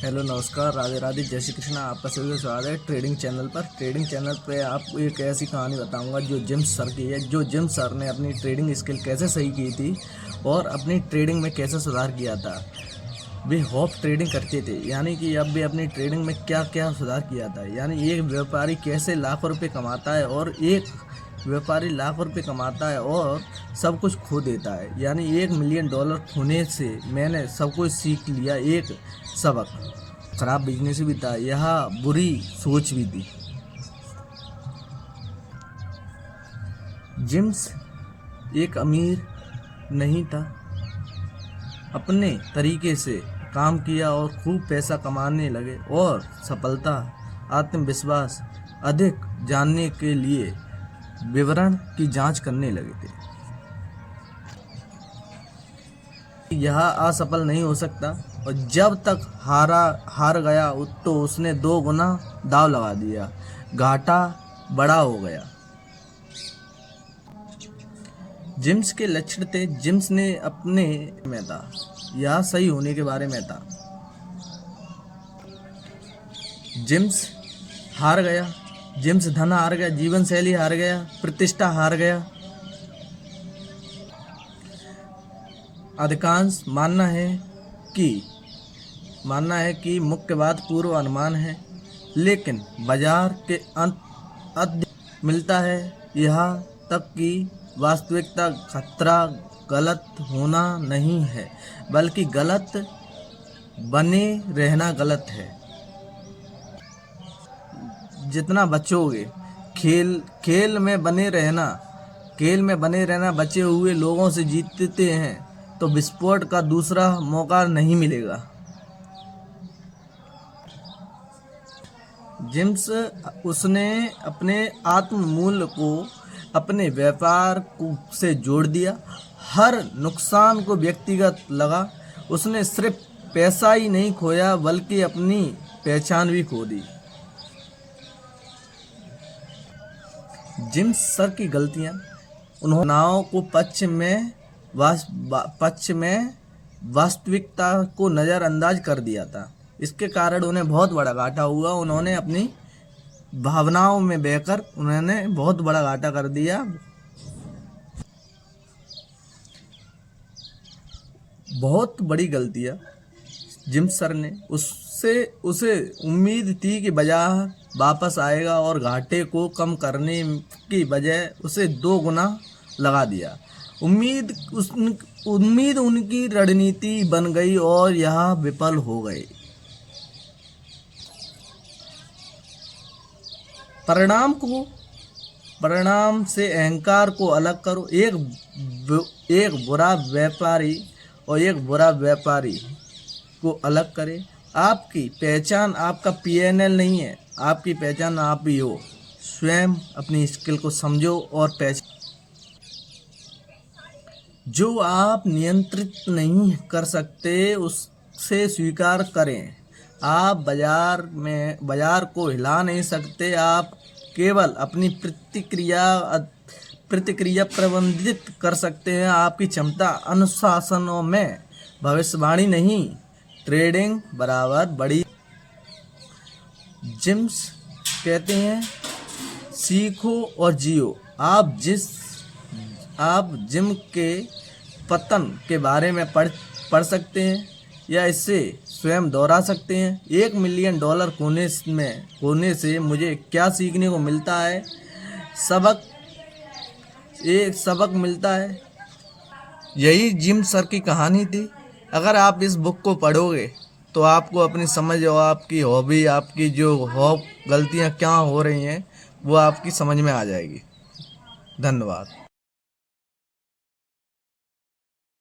Hello नमस्कार, राधे राधे, जय श्री कृष्णा। आपका सभी का स्वागत है ट्रेडिंग चैनल पर। ट्रेडिंग चैनल पे आपको एक ऐसी कहानी बताऊंगा जो जिम्स सर की है। जो जिम्स सर ने अपनी ट्रेडिंग स्किल कैसे सही की थी और अपनी ट्रेडिंग में कैसे सुधार किया था। वे हॉप ट्रेडिंग करते थे, यानी कि अब वे अपनी ट्रेडिंग में क्या क्या सुधार किया था। यानी एक व्यापारी कैसे लाखों रुपये कमाता है और एक व्यापारी लाखों रुपये कमाता है और सब कुछ खो देता है। यानी $1 मिलियन खोने से मैंने सब कुछ सीख लिया। एक सबक, खराब बिजनेस भी था, यह बुरी सोच भी थी। जिम्स एक अमीर नहीं था, अपने तरीके से काम किया और खूब पैसा कमाने लगे और सफलता, आत्मविश्वास अधिक जानने के लिए विवरण की जांच करने लगे थे। यह असफल नहीं हो सकता और जब तक हार गया तो उसने 2 गुना दाव लगा दिया, घाटा बड़ा हो गया। जिम्स के लक्षण थे। जिम्स ने अपने में था, यह सही होने के बारे में था। जिम्स हार गया, जिम्स धन हार गया, जीवन शैली हार गया, प्रतिष्ठा हार गया। अधिकांश मानना है कि मुख्य बात पूर्व अनुमान है, लेकिन बाजार के अंत मिलता है यहाँ तक कि वास्तविकता खतरा गलत होना नहीं है, बल्कि गलत बने रहना गलत है। जितना बचोगे खेल में बने रहना बचे हुए लोगों से जीतते हैं तो विस्फोट का दूसरा मौका नहीं मिलेगा। जिम्स उसने अपने आत्म मूल्य को अपने व्यापार से जोड़ दिया। हर नुकसान को व्यक्तिगत लगा। उसने सिर्फ पैसा ही नहीं खोया बल्कि अपनी पहचान भी खो दी। जिम्स सर की गलतियां, उन्होंने नाव को पक्ष में वास्तविकता को नज़रअंदाज कर दिया था। इसके कारण उन्हें बहुत बड़ा घाटा हुआ। उन्होंने अपनी भावनाओं में बहकर उन्होंने बहुत बड़ा घाटा कर दिया। बहुत बड़ी गलतियां जिम्स सर ने। उसे उम्मीद थी कि बाजार वापस आएगा और घाटे को कम करने की बजाय उसे 2 गुना लगा दिया। उम्मीद उनकी रणनीति बन गई और यह विफल हो गए। परिणाम से अहंकार को अलग करो। एक बुरा व्यापारी और एक बुरा व्यापारी को अलग करें। आपकी पहचान आपका PNL नहीं है, आपकी पहचान आप ही हो। स्वयं अपनी स्किल को समझो और पहचान। जो आप नियंत्रित नहीं कर सकते उससे स्वीकार करें। आप बाजार को हिला नहीं सकते, आप केवल अपनी प्रतिक्रिया प्रबंधित कर सकते हैं। आपकी क्षमता अनुशासनों में भविष्यवाणी नहीं, ट्रेडिंग बराबर बड़ी। जिम्स कहते हैं सीखो और जियो। आप जिम के पतन के बारे में पढ़ सकते हैं या इसे स्वयं दोहरा सकते हैं। $1 मिलियन खोने से मुझे क्या सीखने को मिलता है? एक सबक मिलता है। यही जिम्स सर की कहानी थी। अगर आप इस बुक को पढ़ोगे तो आपको अपनी समझ और आपकी हॉबी, आपकी जो गलतियाँ क्या हो रही हैं वो आपकी समझ में आ जाएगी। धन्यवाद।